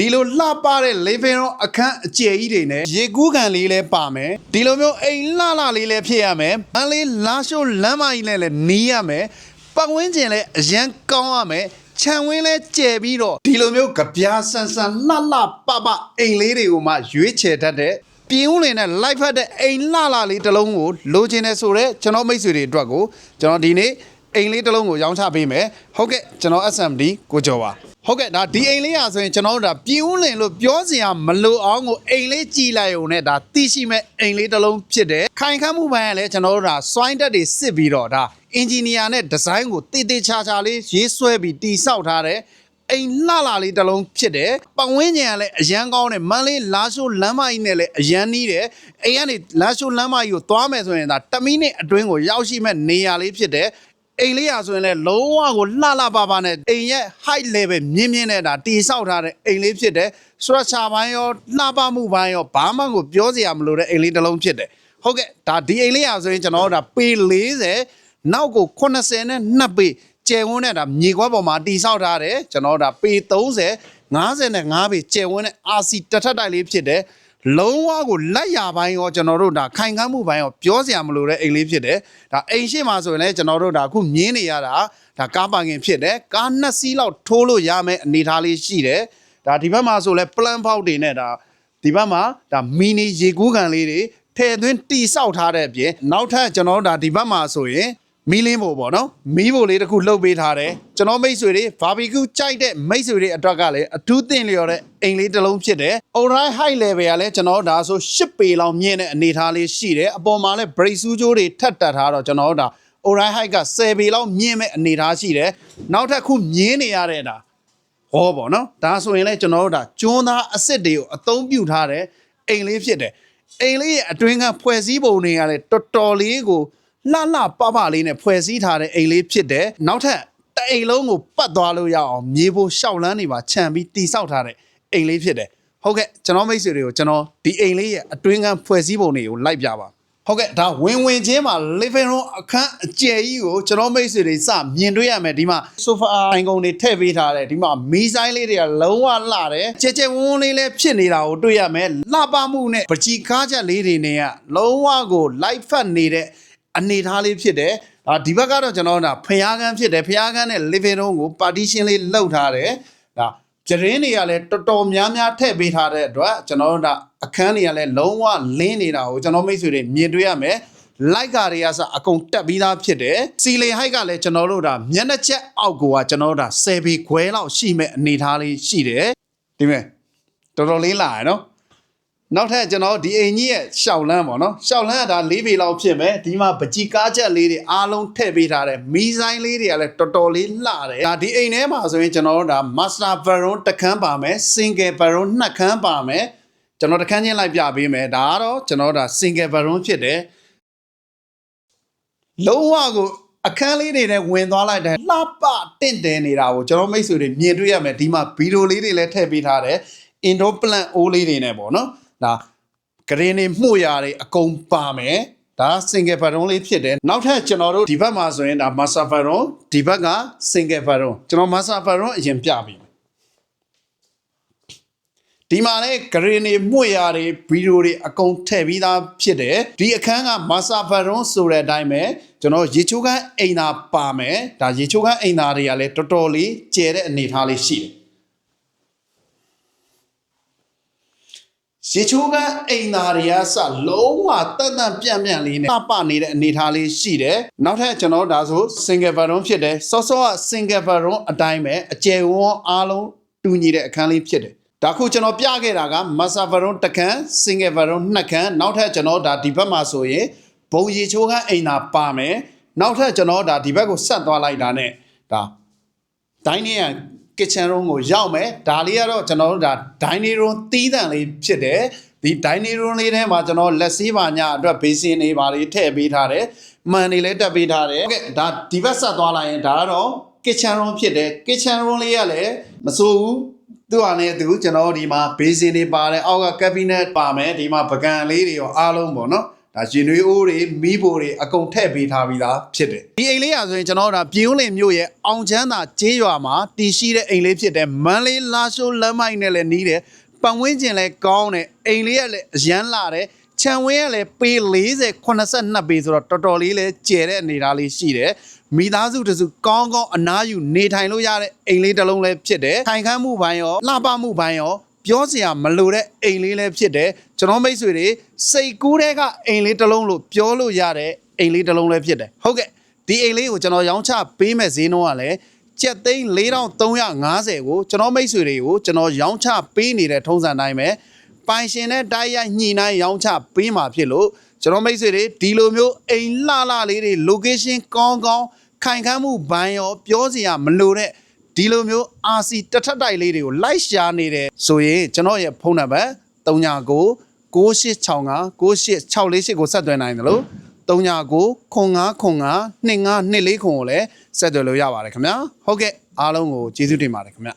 ဒီလိုလှပတဲ့ living room အခန်းအကျယ်ကြီးတွေနဲ့ရေကူးကန်လေးလည်းပါမယ်ဒီလိုမျိုးအိမ်လှလှလေးလည်းဖြစ်ရမယ်မန်းလေးလာရှိုးလမ်းမကြီးနဲ့လည်းနီးရမယ်ပတ်ဝန်းကျင်လည်းအရန်ကောင်းရမယ်ခြံဝင်းလဲကျယ်ပြီးတော့ဒီလိုမျိုးကြပြားဆန်းဆန်းလှလှပပအိမ်လေးတွေကိုမှရွေးချယ်တတ်တဲ့ပြင်းဦးလင်နဲ့လိုက်ဖက်တဲ့အိမ်လှလှလေးတစ်လုံးကိုလိုချင်တယ်ဆိုတော့ကျွန်တော်မိတ်ဆွေတွေအတွက်ကိုကျွန်တော်ဒီနေ့အိမ်လေးတစ်လုံးကိုရောင်းချပေးမယ်ဟုတ်ကဲ့ကျွန်တော် SMD ကိုကျော်ပါဟုတ်ကဲ့ဒါဒီအိမ်လေးရဆိုရင်ကျွန်တော်တို့ဒါပြင်းဦးလင်လို့ပြောစရာမလိုအောင်ကိုအိမ်လေးကြည်လိုက်ုံနဲ့ဒါသိရှိမဲ့အိမ်လေးတစ်လုံးဖြစ်တယ်ခိုင်ခန့်မှုပိုင်းကလည်းကျွန်တော်တို့ဒါစွိုင်းတက်တွေစစ်ပြီးတော့ဒါအင်ဂျင်နီယာနဲ့ဒီဇိုင်းကိုတေးသေးချာချာလေးရေးဆွဲပြီးတိဆောက်ထားတဲ့အိမ်လှလှလေးတစ်လုံးဖြစ်တယ်ပတ်ဝန်းကျင်ကလည်းအရန်ကောင်းတယ်မန်းလေးလာရှိုးလမ်းမကြီးနဲ့လည်းအရန်နီးတယ်အိမ်ကနေလာရှိုးလမ်းမကြီးကိုသွားမယ်ဆိုရင်ဒါ10မိနစ်အတွင်းကိုရောက်ရှိမဲ့နေရာလေးဖြစ်တယ်အိမ်လေးရဆိုရင်လည်းလုံးဝကိုလှလှပပနဲ့အိမ်ရဲ့ height level မြင့်မြင့်နဲ့ဒါတိဆောက်ထားတဲ့အိမ်လေးဖြစ်တယ် structure ဘိုင်းရောလှပမှုဘိုင်းရောဘာမှကိုပြောစရာမလိုတဲ့အိမ်လေးတစ်လုံးဖြစ်တယ်ဟုတ်ကဲ့ဒါဒီအိမ်လေးရဆိုရင်ကျွန်တော်တို့ဒါပေ40နောက်ကို80နဲ့2ပေကျယ်ဝန်းနဲ့ဒါမြေခွက်ပေါ်မှာတိဆောက်ထားတယ်ကျွန်တော်တို့ဒါပေ30 55ပေကျယ်ဝန်းနဲ့ RC တစ်ထပ်တိုက်လေးဖြစ်တယ်လုံးဝကိုလက်ရပိုင်းရောကျွန်တော်တို့ဒါခိုင်ခန့်မှုပိုင်းရောပြောစရာမလိုတဲ့အိမ်လေးဖြစ်တယ်ဒါအိမ်ရှိမှာဆိုရင်လည်းကျွန်တော်တို့ဒါအခုမြင်းနေရတာဒါကားပါကင်ဖြစ်တယ်ကား2စီးလောက်ထိုးလို့ရမယ်အနေထားလေးရှိတယ်ဒါဒီဘက်မှာဆိုလဲ plan ဖောက်တွေနဲ့ဒါဒီဘက်မှာဒါမီနီရေကူးကန်လေးတွေထည့်သွင်းတိဆောက်ထားတဲ့အပြင်နောက်ထပ်ကျွန်တော်တို့ဒါဒီဘက်မှာဆိုရင်မီးလင်းဖို့ပေါ့နော်မီးဖို့လေးတစ်ခုလှုပ်ပေးထားတယ်ကျွန်တော်မိတ်ဆွေတွေဘာဘီကျူကြိုက်တဲ့မိတ်ဆွေတွေအတွက်ကလည်းအထူးသင့်လျော်တဲ့အိမ်လေးတစ်လုံးဖြစ်တယ် Alright high level ကလည်းကျွန်တော်ဒါဆို10ပေလောက်မြင့်တဲ့အနေထားလေးရှိတယ်အပေါ်မှာလည်း brake စူးကြိုးတွေထပ်တက်ထားတော့ကျွန်တော်ဒါ Alright high က10ပေလောက်မြင့်မဲ့အနေထားရှိတယ်နောက်ထပ်ခုမြင်းနေရတဲ့ဒါဟောပေါ့နော်ဒါဆိုရင်လည်းကျွန်တော်တို့ဒါကျွန်းသားအစ်စ်တွေကိုအသုံးပြုထားတဲ့အိမ်လေးဖြစ်တယ်အိမ်လေးရဲ့အတွင်းကဖွဲ့စည်းပုံတွေကလည်းတော်တော်လေးကိုလှလှပပလေးနဲ့ဖွဲ့စည်းထားတဲ့အိမ်လေးဖြစ်တယ်နောက်ထပ်တအိမ်လုံးကိုပတ်သွားလို့ရအောင်မြေပေါ်ရှောက်လန်းနေပါခြံပြီးတိဆောက်ထားတဲ့အိမ်လေးဖြစ်တယ်ဟုတ်ကဲ့ကျွန်တော်မိတ်ဆွေတွေကိုကျွန်တော်ဒီအိမ်လေးရဲ့အတွင်းကဖွဲ့စည်းပုံတွေကိုလိုက်ပြပါဟုတ်ကဲ့ဒါဝင်ချင်းမှာ living room အခန်းအကျယ်ကြီးကိုကျွန်တော်မိတ်ဆွေတွေစမြင်တွေ့ရမယ်ဒီမှာ sofa အိုင်ကုန်တွေထည့်ပေးထားတယ်ဒီမှာမီးဆိုင်လေးတွေကလုံးဝလှတယ်ကြဲကြဲဝန်းလေးလည်းဖြစ်နေတာကိုတွေ့ရမယ်လှပမှုနဲ့ပကြီးကားချက်လေးတွေနဲ့ကလုံးဝကို light ဖတ်နေတဲ့အနေထားလေးဖြစ်တယ်ဒီဘက်ကတော့ကျွန်တော်ဒါဖျားခန်းဖြစ်တယ်ဖျားခန်းနဲ့ living room ကို partition လေးလုပ်ထားတယ်ဒါကျရင်းတွေကလည်းတော်တော်များများထည့်ပေးထားတဲ့အတွက်ကျွန်တော်တို့ဒါအခန်းတွေကလည်းလုံးဝလင်းနေတာကိုကျွန်တော်မိတ်ဆွေတွေမြင်တွေ့ရမယ်လိုက်ကာတွေကစအကုန်တက်ပြီးသားဖြစ်တယ်စီလင်ဟိုက်ကလည်းကျွန်တော်တို့ဒါမျက်နှာချက်အောက်ကကျွန်တော်တို့ဒါ10ပေခွဲလောက်ရှိမဲ့အနေထားလေးရှိတယ်ဒီမဲ့တော်တော်လေးလာရနော်နောက်ထပ်ကျွန်တော်ဒီအိမ်ကြီးရဲ့ရှောက်လန်းပေါ့နော်ရှောက်လန်းကဒါ4ပေလောက်ဖြစ်မယ်ဒီမှာပကြီးကားချက်လေးတွေအားလုံးထည့်ပေးထားတယ်မီးဆိုင်လေးတွေကလည်းတော်တော်လေးလှတယ်ဒါဒီအိမ်ထဲမှာဆိုရင်ကျွန်တော်တို့ဒါ master bedroom တစ်ခန်းပါမယ် single bedroom 2ခန်းပါမယ်ကျွန်တော်တစ်ခန်းချင်းလိုက်ပြပေးမယ်ဒါကတော့ကျွန်တော်ဒါ single bedroom ဖြစ်တယ်လုံးဝကိုအခန်းလေးတွေနဲ့ဝင်သွားလိုက်တယ်လှပတင့်တယ်နေတာကိုကျွန်တော်မိတ်ဆွေတွေမြင်တွေ့ရမယ်ဒီမှာဗီဒီယိုလေးတွေလည်းထည့်ပေးထားတယ် indoor plant အိုးလေးတွေနဲ့ပေါ့နော်ဒါဂရင်းတွေမှုရတွေအကုန်ပါမယ်ဒါ single bedroom လေးဖြစ်တယ်နောက်ထပ်ကျွန်တော်တို့ဒီဘက်မှာဆိုရင်ဒါ master bedroom ဒီဘက်က single bedroom ကျွန်တော် master bedroom အရင်ပြပြီဒီမှာလည်းဂရင်းတွေမှုရတွေဗီဒီယိုတွေအကုန်ထည့်ပြီးသားဖြစ်တယ်ဒီအခန်းက master bedroom ဆိုတဲ့အတိုင်းပဲကျွန်တော်ရေချိုးခန်းအိမ်သာပါမယ်ဒါရေချိုးခန်းအိမ်သာတွေကလည်းတော်တော်လေးကျယ်တဲ့အနေထားလေးရှိတယ်ရေချိုးကအိမ်သားတွေကစလုံးဝတက်တက်ပြန့်ပြန့်လေးနဲ့ပနေတဲ့အနေထားလေးရှိတယ်နောက်ထပ်ကျွန်တော်ဒါဆို single bedroom ဖြစ်တယ်စောစောက single bedroom အတိုင်းပဲအကျယ်ဝန်းအားလုံးတူညီတဲ့အခန်းလေးဖြစ်တယ်ဒါခုကျွန်တော်ပြခဲ့တာက master bedroom တစ်ခန်း single bedroom 2ခန်းနောက်ထပ်ကျွန်တော်ဒါဒီဘက်မှာဆိုရင်ဘုံရေချိုးကအိမ်သားပါမယ်နောက်ထပ်ကျွန်တော်ဒါဒီဘက်ကိုဆက်သွားလိုက်တာနဲ့ဒါ dining kitchen room ကိုရောက်မယ်ဒါလေးကတော့ကျွန်တော်တို့ဒါ dining room တီးတန့်လေးဖြစ်တယ်ဒီ dining room လေးထဲမှာကျွန်တော်လက်ဆေးပါညာအတွက် basin တွေပါလေးထည့်ပေးထားတယ်မှန်တွေလည်းတက်ပေးထားတယ်ဟုတ်ကဲ့ဒါဒီဘက်ဆက်သွားလိုက်ရင်ဒါကတော့ kitchen room ဖြစ်တယ် kitchen room လေးကလည်းမစိုးဘူးသူ့ဟာနဲ့သူကျွန်တော်ဒီမှာ basin တွေပါတယ်အောက်က cabinet ပါမယ်ဒီမှာပကံလေးတွေရောအားလုံးပေါ့နော် ဒါရှင်တွေအိုးတွေမိဖို့တွေအကုန်ထည့်ပေးထားပြီးသားဖြစ်တယ်ဒီအိမ်လေးရဆိုရင်ကျွန်တော်တို့ဒါပြည်ဦးလင်မြို့ရဲ့အောင်ချမ်းသာကျေးရွာမှာတည်ရှိတဲ့အိမ်လေးဖြစ်တယ်မန္တလေးလာရှိုးလမ်းမိုက်နဲ့လည်းနီးတယ်ပတ်ဝန်းကျင်လည်းကောင်းတယ်အိမ်လေးကလည်းအရန်လာတယ်ခြံဝင်းကလည်းပေ40 82ပေဆိုတော့တော်တော်လေးလည်းကျယ်တဲ့အနေအထားလေးရှိတယ်မိသားစုတစုကောင်းကောင်းအနားယူနေထိုင်လို့ရတဲ့အိမ်လေးတစ်လုံးလည်းဖြစ်တယ်ခိုင်ခန့်မှုပိုင်းရောလှပမှုပိုင်းရောပြောစရာမလိုတဲ့အိမ်လေးလည်းဖြစ်တယ်ကျွန်တော်မိတ်ဆွေတွေစိတ်ကူးတဲ့ကအိမ်လေးတစ်လုံးလို့ပြောလို့ရတဲ့အိမ်လေးတစ်လုံးလည်းဖြစ်တယ်ဟုတ်ကဲ့ဒီအိမ်လေးကိုကျွန်တော်ရောင်းချပေးမဲ့ဈေးနှုန်းကလည်းကျပ်သိန်း4350ကိုကျွန်တော်မိတ်ဆွေတွေကိုကျွန်တော်ရောင်းချပေးနေတဲ့ထုံးစံတိုင်းပဲပိုင်ရှင်နဲ့တိုက်ရိုက်ညှိနှိုင်းရောင်းချပေးမှာဖြစ်လို့ကျွန်တော်မိတ်ဆွေတွေဒီလိုမျိုးအိမ်လှလှလေးတွေ location ကောင်းကောင်းခိုင်ခန့်မှုဘိုင်းရောပြောစရာမလိုတဲ့ဒီလိုမျိုး RC တထက်တိုက်လေးတွေကိုလိုက်ရှာနေတယ်ဆိုရင်ကျွန်တော်ရဲ့ဖုန်းနံပါတ်39 9865 98 648ကိုဆက်သွယ်နိုင်တယ်လို့39 0505 2524ကိုလည်းဆက်သွယ်လို့ရပါတယ်ခင်ဗျာဟုတ်ကဲ့အားလုံးကိုကျေးဇူးတင်ပါတယ်ခင်ဗျာ